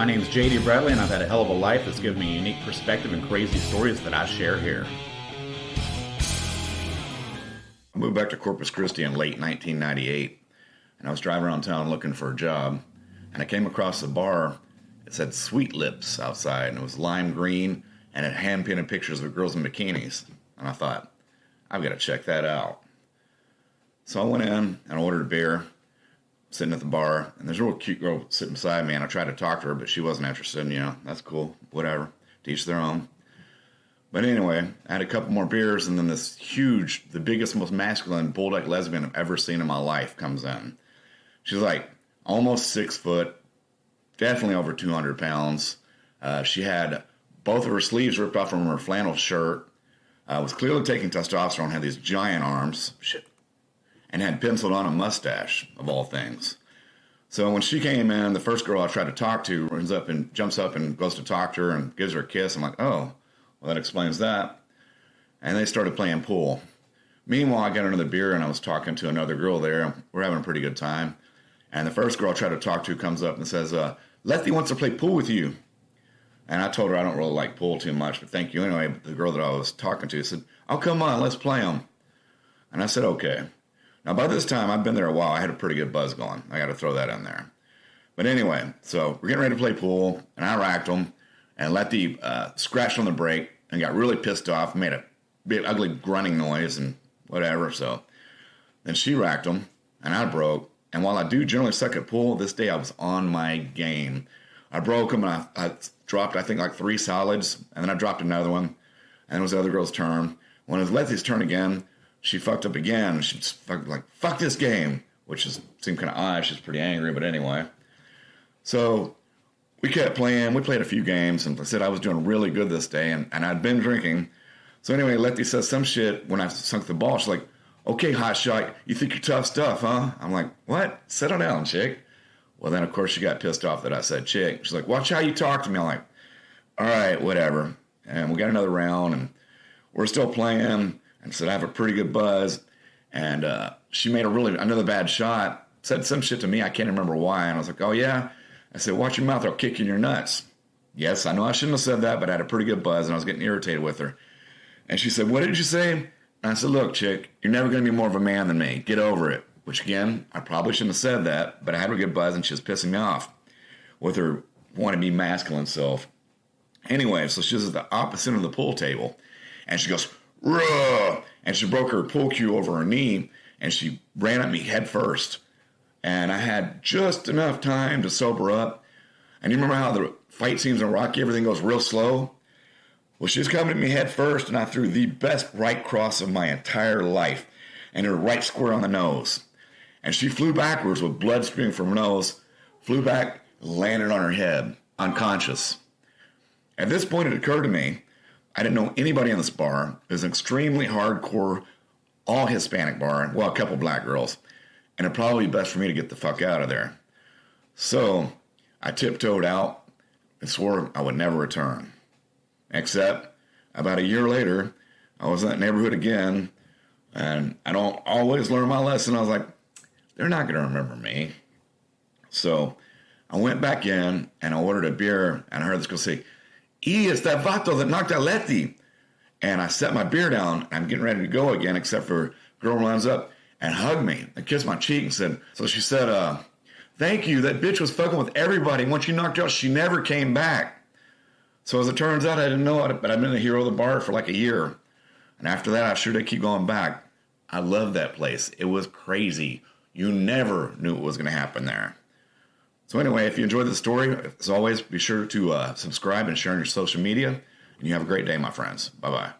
My name is JD Bradley, and I've had a hell of a life that's given me a unique perspective and crazy stories that I share here. I moved back to Corpus Christi in late 1998, and I was driving around town looking for a job, and I came across a bar. It said Sweet Lips outside, and it was lime green, and it hand-painted pictures of girls in bikinis. And I thought, I've got to check that out. So I went in and ordered a beer, sitting at the bar, and there's a real cute girl sitting beside me, and I tried to talk to her, but she wasn't interested, and, that's cool, whatever, to each their own. But anyway, I had a couple more beers, and then this huge, the biggest, most masculine bulldog lesbian I've ever seen in my life comes in. She's like almost 6 foot, definitely over 200 pounds. She had both of her sleeves ripped off from her flannel shirt, was clearly taking testosterone, had these giant arms, and had penciled on a mustache, of all things. So when she came in, the first girl I tried to talk to runs up and jumps up and goes to talk to her and gives her a kiss. I'm like, oh, well, that explains that. And they started playing pool. Meanwhile, I got another beer and I was talking to another girl there. We're having a pretty good time. And the first girl I tried to talk to comes up and says, Letty wants to play pool with you. And I told her I don't really like pool too much, but thank you anyway. But the girl that I was talking to said, oh, come on, let's play them. And I said, okay. Now, by this time, I've been there a while. I had a pretty good buzz going. I got to throw that in there. But anyway, so we're getting ready to play pool, and I racked them, and Letty scratched on the brake and got really pissed off, made a big ugly grunting noise and whatever. So then she racked them, and I broke. And while I do generally suck at pool, this day I was on my game. I broke them, and I dropped, I think, like 3 solids, and then I dropped another one, and then it was the other girl's turn. When it was Letty's turn again, she fucked up again. She was like, fuck this game, which seemed kind of odd. She was pretty angry, but anyway. So we kept playing. We played a few games, and I said I was doing really good this day, and I'd been drinking. So anyway, Letty says some shit when I sunk the ball. She's like, okay, hot shot, you think you're tough stuff, huh? I'm like, what? Settle down, chick. Well, then, of course, she got pissed off that I said chick. She's like, watch how you talk to me. I'm like, all right, whatever. And we got another round, and we're still playing. And said, I have a pretty good buzz. And she made another bad shot, said some shit to me. I can't remember why. And I was like, oh, yeah? I said, watch your mouth, or I'll kick you in your nuts. Yes, I know I shouldn't have said that, but I had a pretty good buzz, and I was getting irritated with her. And she said, what did you say? And I said, look, chick, you're never going to be more of a man than me. Get over it. Which, again, I probably shouldn't have said that, but I had a good buzz, and she was pissing me off with her wanting to be masculine self. Anyway, so she was at the opposite of the pool table, and she goes, ruh! And she broke her pool cue over her knee, and she ran at me head first. And I had just enough time to sober up. And you remember how the fight scenes in Rocky, everything goes real slow? Well, she was coming at me head first, and I threw the best right cross of my entire life, and her right square on the nose. And she flew backwards with blood streaming from her nose, flew back, landed on her head, unconscious. At this point, it occurred to me, I didn't know anybody in this bar. It was an extremely hardcore, all Hispanic bar. Well, a couple black girls. And it'd probably be best for me to get the fuck out of there. So I tiptoed out and swore I would never return. Except about a year later, I was in that neighborhood again. And I don't always learn my lesson. I was like, they're not going to remember me. So I went back in and I ordered a beer. And I heard this girl say, it's that vato that knocked out Letty. And I set my beer down. I'm getting ready to go again, except for a girl runs up and hugged me and kissed my cheek and said, so she said, thank you. That bitch was fucking with everybody. Once you knocked her out, she never came back. So as it turns out, I didn't know it, but I've been the hero of the bar for like a year. And after that, I sure did keep going back. I loved that place. It was crazy. You never knew what was going to happen there. So anyway, if you enjoyed the story, as always, be sure to subscribe and share on your social media. And you have a great day, my friends. Bye-bye.